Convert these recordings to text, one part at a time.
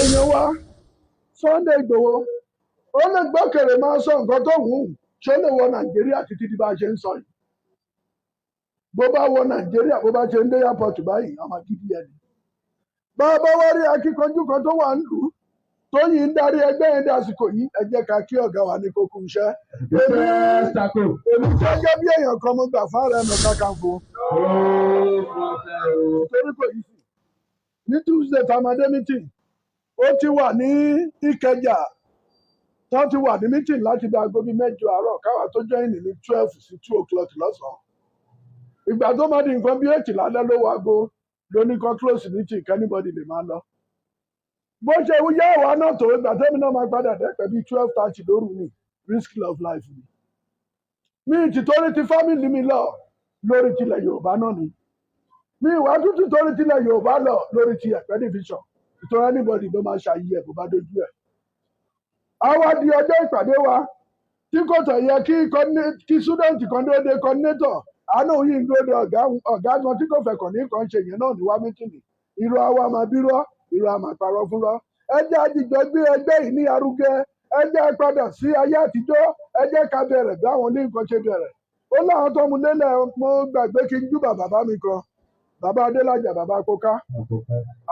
èèyàn wa Sunday Igboho ó lè gbọ́kèrè máa sọ nǹkan tó wù ú ṣé ó lè wọ Nàìjíríà títí di bá a ṣe ń sọ yìí bó bá wọ Nàìjíríà bó bá ṣe ń dé airport báyìí ọmọ gidi ẹni bá a bá wá rí akíkanjú kan tó wà ń lù ú tó yìí ń darí ẹgbẹ́ yẹn dásìkò yìí ẹ jẹ́ ká kí ọ̀gá wa ní kókó iṣẹ́ èmi gẹ́gẹ́ bí èèyàn kan mo gbà fáàrẹ̀ mẹ́ta kan fún torí kò yìí sí ní Tuesday tamadé meeting ó ti wà ní Ìkẹjà tó ti wà ní meeting láti bí aago bíi 8 àárọ̀ káwa tó join ní 12 sí 2 o'clock lọ́sàn-án ìgbà tó máa di nǹkan bíi 8 lálẹ́ ló wago lóní kan close meeting kẹ́nìbọ̀dì lè máa lọ bó ṣe yá àwa náà tó ìgbà tẹ́mi náà máa padà dẹ́pẹ́ bíi 12:30 lóru ni risk of life ni mi ìtìtorí ti family mi lọ lórí tilẹ̀ Yorùbá náà ni mi ìwà tútù torí tilẹ̀ Yorùbá lọ lórí ti Ẹ̀pẹ́ division ìtọ́ra anybody ló máa ṣàyí ẹ̀ bó bá dojú ẹ̀. àwa di ọjọ́ ìpàdé wa tí kò tẹ̀ yẹ kí student kan dúró de coordinator àánú yìí ń dúró de ọ̀gá gan tí kò fẹ́ kàn ní kan ṣe yẹn náà ní wá mítìnì irọ́ àwa máa bírọ́ irọ́ àmà parọ́ fúnrọ́ ẹ jẹ́ àdìjọ gbé ẹgbẹ́ yìí ní arugẹ ẹ jẹ́ padà sí ayé àtijọ́ ẹ jẹ́ ká bẹ̀rẹ̀ bí àwọn ní nǹkan ṣe bẹ̀rẹ̀ ó láwọn tó mu lélẹ̀ mo gbàgbé kí n júbà bàbá mi kan bàbá Adélájà bàbá Kóká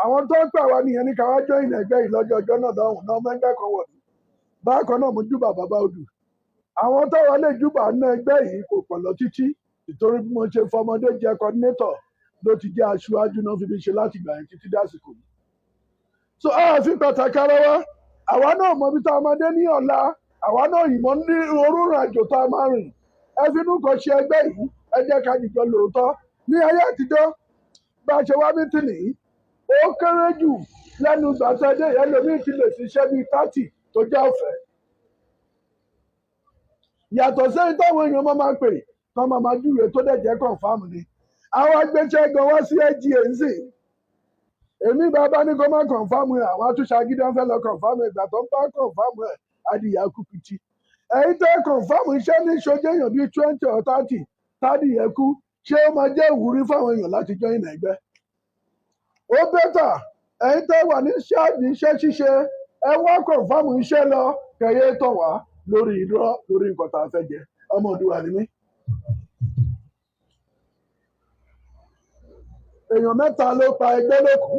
àwọn tó ń pè wá nìyẹn ní káwá jọ ìnà ẹgbẹ́ yìí lọ́jọ́ ọjọ́ náà lọ́hùn náà mẹ́gbẹ́ kan wọ̀ ní bákan náà mo júbà bàbá Odù àwọn tó wọlé júbà ní ẹgbẹ́ yìí kò pọ̀ lọ títí ìtorí bí mo ṣe fọmọdé jẹ coordinator ló ti jẹ́ aṣáájú náà fi ṣe láti gbà yẹn títí dásìkò yìí so a fi pàtàkì ara wa àwa náà mọ ibi tá a máa dé ní ọ̀la àwa náà yìí mọ ní orúurú àjò tá a máa rìn ẹ finú kan ṣe ẹgbẹ́ yìí ẹ jẹ́ ká dìjọ lóòótọ́ ní ayé àtijọ́ bá a ṣe wá mítìnì ó kéré jù lẹ́nu gbàtẹ́dé ẹlòmíì ti lè ṣiṣẹ́ bíi 30 tó jẹ́ ọ̀fẹ́ yàtọ̀ sẹ́yìn táwọn èèyàn máa pè tán máa júwèé tó dẹ̀ jẹ́ kọ̀ǹfàmù ni àwọn agbẹ́sẹ̀ gan wá sí ẹ̀jì èzì èmi bàbá ní kó má kọ̀ǹfàmù ẹ̀ àwọn àtúnṣe agídá fẹ́ lọ kọ̀ǹfàmù ẹ̀ ìgbà tó ń bá kọ̀ǹfàmù ẹ̀ adìyà kùkùtì èyí tẹ́ kọ̀ǹfàmù iṣẹ́ ní ìṣojú èèyàn bíi 20 or 30 tádìyẹ kú ṣé ó máa jẹ́ ìwúrí fáwọn èèyàn láti join ẹgbẹ́ ó bẹ́tà èyí tẹ́ wà ní ṣáàjì iṣẹ́ ṣíṣe ẹ wá kọ̀ǹfàmù iṣẹ́ lọ kẹyẹ tọ̀ wá lórí irọ́ lórí nǹkan tá a fẹ́ jẹ ọmọ Òdùwà ni mí. èèyàn 3 ló pa ẹgbẹ́ lókùú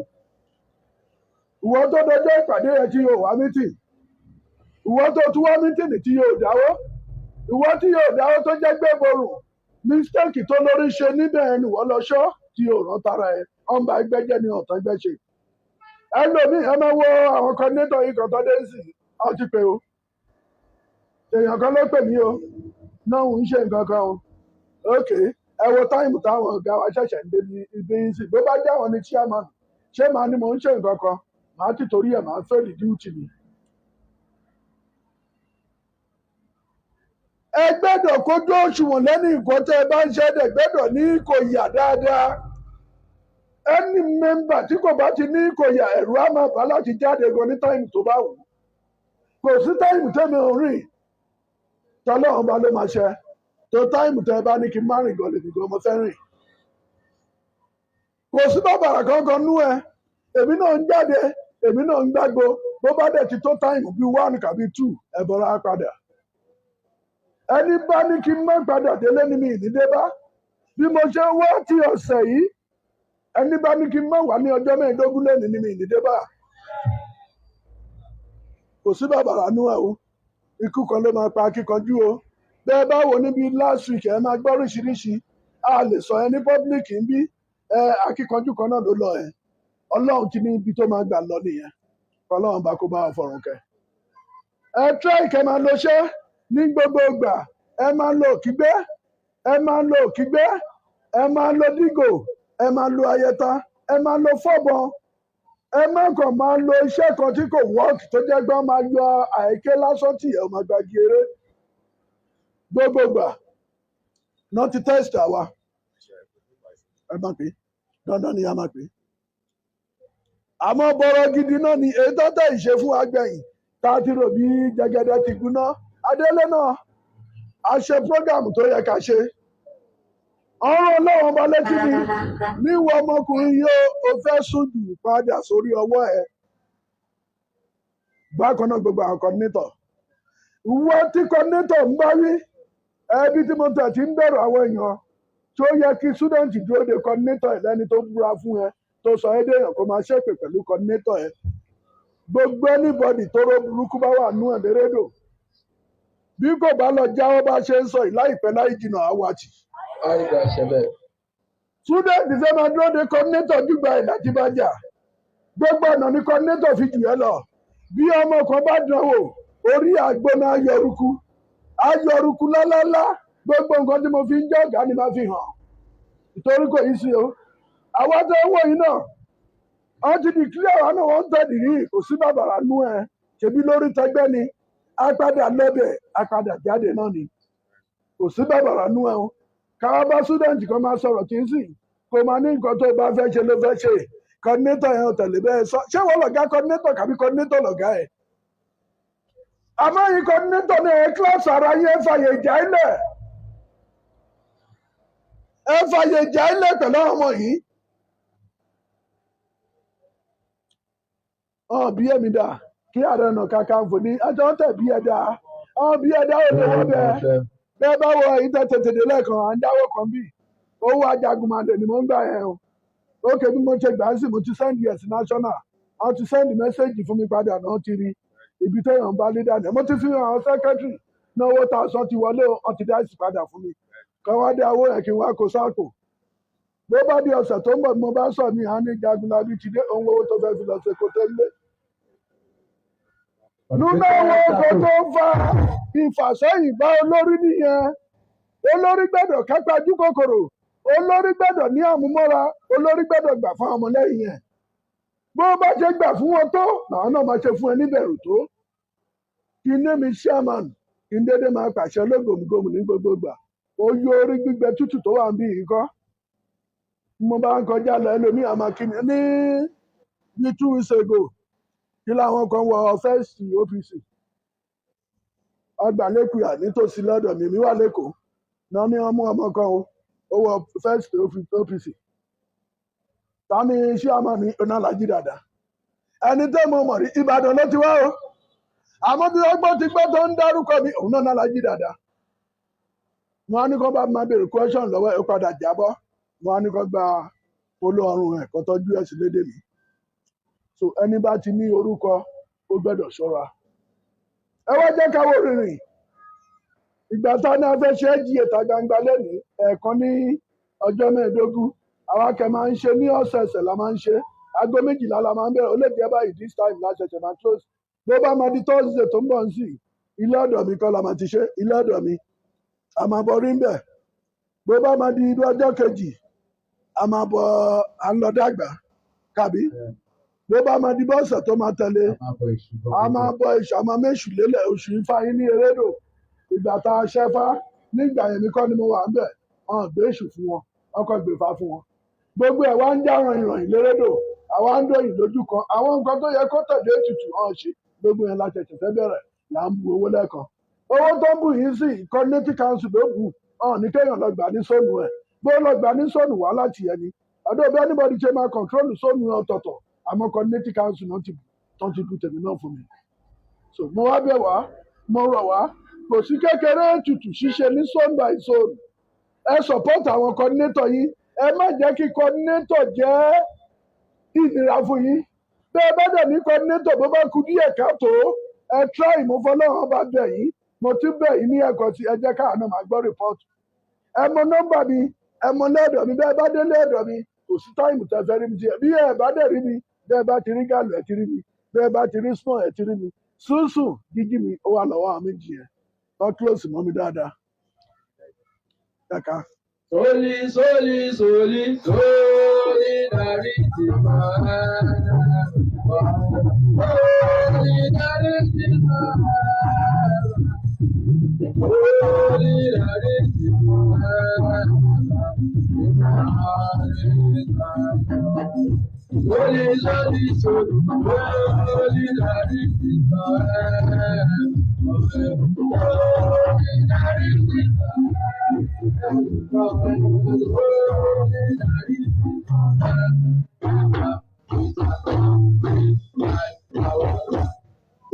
ìwọ tó dọjọ́ ìpàdé rẹ tí yóò wá mítìn ìwọ tó tún wá mítìn tí yóò dáwọ́ ìwọ tí yóò dáwọ́ tó jẹ́ gbẹ́borùn mistake tó lórí ṣe níbẹ̀ ẹni wọ́n lọ ṣọ́ tí yóò rán tara ẹ ọmọ ẹgbẹ́jẹ́ ni ọ̀tán ẹgbẹ́ ṣe ẹlòmíì ẹ máa wo àwọn coordinator yìí kan tó dé sí ọtí pé o èèyàn kan ló pè mí o náà ń ṣe nǹkan kan o ókè ẹ wo táìmù táwọn ọ̀gá wa ṣẹ̀ṣẹ̀ ń débi ibi yìí sí bó bá jẹ́ àwọn ní chairman ṣé màá ní mò ń ṣe nǹkan kan màá ti torí ẹ̀ màá fẹ́ẹ̀lì díùtì mi. ẹ gbẹ́dọ̀ kójú òṣùwọ̀n lẹ́nu nǹkan tẹ́ ẹ bá ń ṣe ẹ gbẹ́dọ̀ ní ìkòyà dáadáa ẹni mẹ́mbà tí kò bá ti ní ìkòyà ẹ̀rù á máa bá láti jáde gan ní táìmù tó bá wù kò sí táìmù tẹ́mi ò rìn tọ́lọ́run bá ló máa ṣe tó táìmù tẹ́ ẹ bá ní kí n má rìn gan lè nìkan mo fẹ́ rìn kò sí bàbàrà kankan nú ẹ èmi náà ń jáde èmi náà ń gbàgbó bó bá dẹ̀ ti tó táìmù bíi 1 tàbí 2 ẹ̀bọ̀ra á padà ẹni bá ní kí n má padà délé ní mi ìdílé bá bí mo ṣe wá ti ọ̀sẹ̀ yìí ẹni bá ní kí n má wà ní ọjọ́ 15 lẹ́nu ní mi ìdílé bá kò sí bàbàrà nú ẹ o ikú kan ló máa pa akíkanjú o bẹ́ẹ̀ bá wò níbi last week ẹ máa gbọ́ oríṣiríṣi a lè sọ ẹ ní public ń bí akíkanjú kan náà ló lọ ẹ ọlọ́run ti ní ibi tó máa gbà lọ nìyẹn ọlọ́run bá kó bá wọn fọ̀rùn kẹ. ẹ try máa lo ṣẹ́ ní gbogbo ìgbà ẹ máa lo òkígbé ẹ máa lo òkígbé ẹ máa lo dígò ẹ máa lo ayẹta ẹ máa lo fọ́bọn ẹ má kàn máa lo iṣẹ́ kan tí kò wọ́ọ̀kì tó jẹ́ gbọ́n máa yọ àìké lásán tì ẹ̀ máa gbági eré gbogbo ìgbà náà ti test àwa ẹ má pè dandan ni a má pè àmọ́ bọ̀rọ̀ gidi náà ni èyí tó tẹ̀ ìṣe fún agbẹ̀yìn tá a ti rò bí jẹgẹdẹ ti gúná adélé náà a ṣe program tó yẹ ká ṣe ọ̀rọ̀ ọlọ́run ọba létí ni níwọ̀ ọmọkùnrin yóò o fẹ́ sùn jù padà sórí ọwọ́ ẹ̀ bákan náà gbogbo àwọn coordinator wọ́n tí coordinator ń bá wí ẹbí tí mo tẹ̀ tí ń bẹ̀rù àwọn èèyàn tó yẹ kí student dúró de coordinator ẹ̀ lẹ́ni tó búra fún ẹ tó sọ ẹ́ déèyàn kó máa ṣépè pẹ̀lú coordinator ẹ̀ gbogbo anybody tó ró burúkú bá wà nú ẹ̀ lérédò bí kò bá lọ jáwọ́ bá ṣe ń sọ yìí láìpẹ́ láì jìnnà àwàtì. student fẹ́ máa dúró de coordinator dùgbà ẹ̀ láti bá jà gbogbo ọ̀nà ni coordinator fi jù ẹ́ lọ bí ọmọ kan bá dánwò orí àgbọ̀nà ayọ̀rùkú lálálá gbogbo nǹkan tí mo fi ń jẹ́ ọ̀gá ni máa fi hàn nítorí kò yí sí o àwọn tó ń wò yìí náà wọ́n ti declare àwọn náà wọ́n ń tẹ̀lé yìí kò sí bàbàrà nú ẹ̀ ṣèbí lórí tẹgbẹ́ ni apadà lọ́bẹ̀ apadà jáde náà ni kò sí bàbàrà nú ẹ̀ o káwá bá student kan máa sọ̀rọ̀ kì í sì kò máa ní nǹkan tó bá fẹ́ ṣe ló fẹ́ ṣe coordinator yẹn ò tẹ̀lé bẹ́ẹ̀ sọ ṣé wọ́n lọ̀gá coordinator kàbí coordinator lọ̀gá ẹ̀ àmọ́ yìí coordinator ní ẹ̀ kílọ̀sì ara yín ẹ̀ fàyè ìjà ilẹ̀ pẹ̀lú ọmọ yìí bí èmi dà kí Ààrẹ Ọ̀nà Kakanfò ní ẹjọ́ tẹ̀ bí ẹ̀dá bí ẹ̀dá ò lè wọ́n bẹ́ẹ̀ bá wọ èyí tètè dé lẹ́ẹ̀kan à ń dáwọ́ kan bí owó Ajagunmalè ni mo ń gbà yẹn o ókè bí mo ṣe gbà á sì mo ti send yes national wọ́n ti send message fún mi padà náà ti rí ibi téèyàn ń bá lé dànù mo ti fi hàn àwọn secretary náà owó tá a sọ ti wọlé wọ́n ti dá ìsì padà fún mi kàn wá dé owó yẹn kí n wá kó sáàkó bó bá di ọ̀sẹ̀ tó ń bọ̀ mo bá sọ mi hàn ní Jagunlabi ti dé ohun owó tó fẹ́ fi lọ sí kó tẹ́lẹ̀ nínú owó oko tó ń fa ìfàsẹ́yìn bá olórí nìyẹn olórí gbọ́dọ̀ kápájú kòkòrò olórí gbọ́dọ̀ ní àmúmọ́ra olórí gbọ́dọ̀ gbà fún ọmọlẹ́yìn yẹn bó bá ṣe gbà fún wọn tó làwọn náà máa ṣe fún ẹ níbẹ̀rù tó kí ní mi chairman kí n dédé máa pàṣẹ lógòmùgòmù ní gbogbo ìgbà oyè orí gbígbẹ tútù tó wà ń bí yìí kọ́ mo bá ń kọjá lọ ẹlòmíì àmà kí ni ní 2 weeks ago kí làwọn kan wọ fẹ́ẹ̀sì OPC ọgbà lẹ́kùyà nítòsí lọ́dọ̀ mi wà lẹ́kọ̀ọ́ náà ní ọmọ kan ó wọ fẹ́ẹ̀sì OPC tani iṣẹ́ àmọ́ ní Ọ̀nàlàjì Dàda ẹni tẹ́ mo mọ̀ rí Ìbàdàn ló ti wá o àmọ́ bí ọgbọ́n ti gbọ́ tó ń dárúkọ mi òun náà Ọ̀nàlàjì Dàda wọn á ní kó bá máa béèrè question lọ́wọ́ ẹ̀ padà jábọ́ wọn á ní kó gba polo ọrùn ẹ̀ kó tọ́jú ẹ̀ sí lédè mi so ẹni bá ti ní orúkọ ó gbọ́dọ̀ ṣọ́ra ẹ wá jẹ́ ká wo rìnrìn ìgbà tá a ní a fẹ́ ṣe é jí ìta gbangba lẹ́nìí ẹ̀ẹ̀kan ní ọjọ́ mẹ́ẹ̀ẹ́dógún àwa kẹ máa ń ṣe ní ọ̀sẹ̀ẹ̀sẹ̀ la máa ń ṣe aago 12 la máa ń bẹ̀rẹ̀ ó lè jẹ́ báyìí this time la ṣẹ̀ṣẹ̀ máa close bó bá máa di Thursday tó ń bọ̀ sí ilé ọ̀dọ̀ mi kọ́ la máa ti ṣe ilé ọ̀dọ̀ mi a máa bọ̀ rí ń bẹ̀ bó bá máa di ọjọ́ kejì a máa bọ̀ à ń lọ dàgbà kàbí bó bá máa di bọ́ọ̀sẹ̀ tó máa tẹ̀lé a máa bọ̀ ìṣù a máa méṣù lélẹ̀ oṣù Ifá yín ní erédò ìgbà tá a ṣẹ́fá nígbà yẹn mi kọ́ ni mo wà ń bẹ̀ ọ̀n gbé èṣù fún wọn ọkọ̀ gbèfà fún wọn gbogbo ẹ̀ wá ń já ràn-ìràn lérédò àwa ń dòyìn lójú kan àwọn nǹkan tó yẹ kó tẹ̀lé ètùtù hàn ṣe gbogbo yẹn la ṣẹ̀ṣẹ̀ fẹ́ bẹ̀rẹ̀ là ń bu owó lẹ́ẹ̀kan owó tó ń bù yín sí community council ló bù hàn ní kéèyàn lọ gbà ní sóònù ẹ̀ bó lọ gbà ní sóònù wá láti yẹn ni ọdún bí anybody ṣe máa control sóònù ọ̀tọ̀ọ̀tọ̀ àmọ́ community council náà ti bu tèmi náà fún mi so mo wá bẹ̀ wá mo rọ̀ wá kò sí kékeré ètùtù ṣíṣe ní zone by zone ẹ support àwọn coordinator yín ẹ má jẹ́ kí coordinator jẹ́ ìnira fún yín bẹ́ẹ̀ bá dẹ̀ ní coordinator bó bá kú díẹ̀ káàtó ẹ try mo fọlọ́run bá bẹ̀ yín mo ti bẹ̀ yín ní ẹ̀kọ́ tí ẹ jẹ́ káà náà máa gbọ́ report ẹ mọ nọ́mbà mi ẹ mọ lẹ́ẹ̀dọ̀ mi bẹ́ẹ̀ bá dé lẹ́ẹ̀dọ̀ mi kò sí táìmù tẹ fẹ́ rí mi tiẹ̀ bí ẹ bá dẹ̀ rí mi bẹ́ẹ̀ bá ti rí gàlù ẹ ti rí mi bẹ́ẹ̀ bá ti rí small ẹ ti rí mi sùnsùn jíjí mi ó wà lọ́wọ́ àwọn méjì yẹn wọ́n close mọ́ mi dáadáa. Soli, soli, soli, solidarity, solidarity,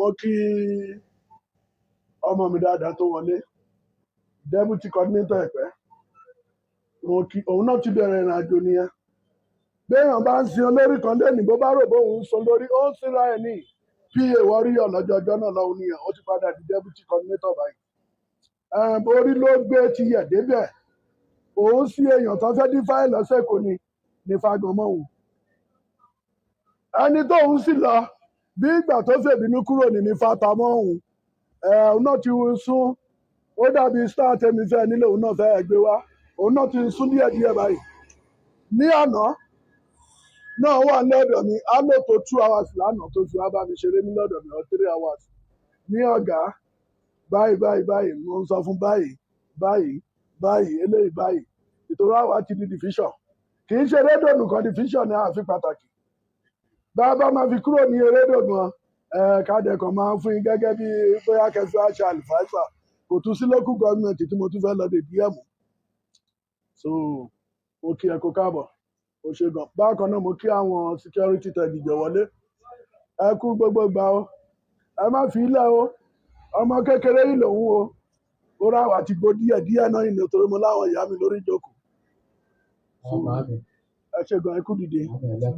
mo kí ọmọ mi dáadáa tó wọlé deputy coordinator Ẹ̀pẹ́ mo kí òun náà ti bẹ̀rẹ̀ ìrìn àjò nìyẹn béèyàn bá ń sin olórí kan lẹ́nìí bó bá rò bóun ń sin lórí ó ń sinra ẹ̀ ní pa Warrior lọ́jọ́jọ́ náà lọ́hùn nìyẹn ó ti padà di deputy coordinator báyìí orí ló gbé ti yẹ̀ débẹ̀ òun sí èèyàn tó fẹ́ dín fáìlì ọ̀sẹ̀ kò ní fagbọ̀n òun ẹni tóun sì lọ bí ìgbà tó fèbínú kúrò ní fata mọ́ òun òun náà ti sún ó dàbí star tẹ̀mí fẹ́ nílé òun náà fẹ́ gbé wá òun náà ti sún díẹ̀díẹ̀ báyìí ní àná náà wà lọ́dọ̀ mi á lò tó 2 hours lánàá tó fi wá bá mi ṣeré ní lọ́dọ̀ mi or 3 hours ní ọ̀gá báyìí mo ń sọ fún báyìí eléyìí báyìí ìtòrò àwa ti di division kì í ṣe rédíò nìkan division ní àfi pàtàkì bá a bá máa fi kúrò ní rédíò gan káàdẹ̀ kan máa ń fún yín gẹ́gẹ́ bí bóyá kẹfì àṣà àlùfáàṣà kò tún sí local government tí mo tún fẹ́ lọ dé díẹ̀ mú so mo kí ẹ kó káàbọ̀ ó ṣe gan bákan náà mo kí àwọn security tẹ̀díjọ wọlé ẹ kú gbogbo gbà ó ẹ má fi ilẹ̀ o ọmọ kékeré yìí lòun o ó rà wá ti gbó díẹ̀ náà ìlú torí mo láwọn ìyá mi lórí ìjókòó ẹ ṣe gan ẹ kú dìde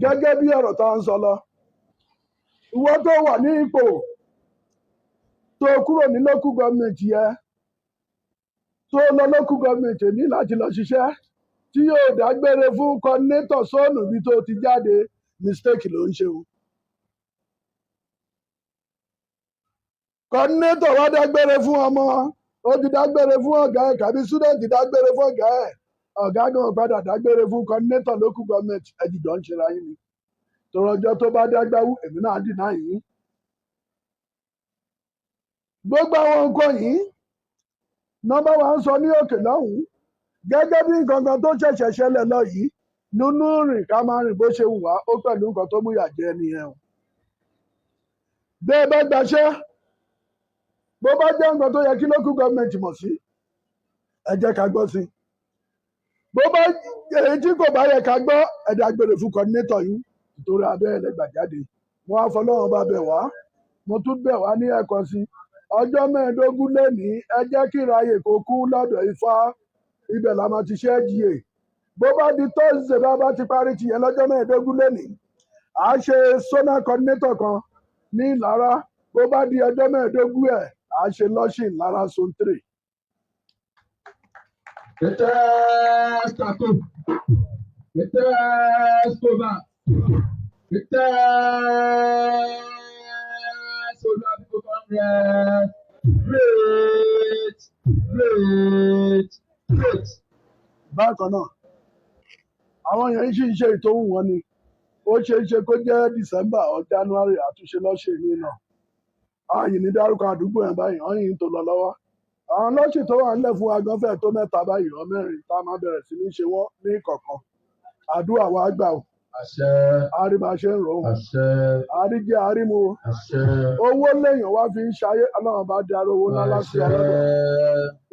gẹ́gẹ́ bí ọ̀rọ̀ tá à ń sọ lọ ìwọ tó wà ní ipò tó kúrò ní local government yẹ tó lọ local government ní láti lọ ṣiṣẹ́ tí yóò dágbére fún coordinator sóònù bí tó ti jáde mistake ló ń ṣe o. coordinator wá dágbére fún ọmọ ó ti dágbére fún ọ̀gá ẹ̀ kàbí student dágbére fún ọ̀gá ẹ̀ ọ̀gá gan padà dágbére fún coordinator local government ẹ̀jìjọ́ ń ṣe ra yín ni tòrọjọ́ tó bá dágbáwú èmi náà dìnnà yìí. gbogbo àwọn nǹkan yìí nọ́mbà wa ń sọ ní òkè lọ́hùn-ún gẹ́gẹ́ bí nǹkan kan tó ṣẹ̀ṣẹ̀ ṣẹlẹ̀ lọ yìí nínú rìn ká máa rìn bó ṣe wù wá ó pẹ̀lú nǹkan tó mú ìyà jẹ nìyẹn o. bẹ́ẹ̀ bá gbaṣẹ́ bó bá jẹ́ nǹkan tó yẹ kí local government mọ̀ sí ẹ jẹ́ ká gbọ́ sí i. bó bá èyí tí kò bá yẹ ká gbọ́ ẹ̀dá gbèrè fún coordinator yìí nítorí abẹ́ ẹlẹ́gbàjáde mo wá fọlọ́run bá bẹ̀ wá mo tún bẹ̀ wá ní ẹ̀kọ́ sí ọjọ́ 15 lẹ́nìí ẹ jẹ́ kí ìráyè kó kú lọ́dọ̀ Ifá ibẹ̀ la máa ti ṣe GA bó bá di Thursday bá ti parí tìyẹn lọ́jọ́ 15 lẹ́nìí à á ṣe zonal coordinator kan ní Ìlara bó bá di ọjọ́ 15 ẹ̀ à á ṣe lọ́sìn Ìlara zone 3. Great. Bákan náà àwọn èèyàn ṣì ń ṣe ìtòhùn wọn ni ó ṣe é ṣe kó jẹ́ December or January àtúnṣe lọ́sẹ̀ ní náà ààyè ní dárúkọ àdúgbò yẹn báyìí wọ́n yìí ń tó lọ lọ́wọ́ àwọn lọ́sẹ̀ tó wà nílẹ̀ fún agbọ́nfẹ́ tó 3 báyìí ọ 4 tá a máa bẹ̀rẹ̀ sí ní ṣe wọ́n ní kọ̀ọ̀kan àdúrà wa gbà ó Àṣẹ. àríbá ṣe ń rò ó Àṣẹ. àríjẹ àrímu o Àṣẹ. owó lèèyàn wá fi ń ṣayé Ọlọ́run bá darí owó ńlá láti ọlọ́dọ̀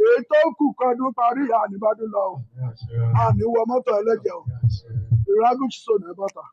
èyí tó kù kọdún parí àníbádún lọ o àníwọ mọ́tò ẹlẹ́jẹ̀ o ìrágùsì sọ̀nà bọ́tà.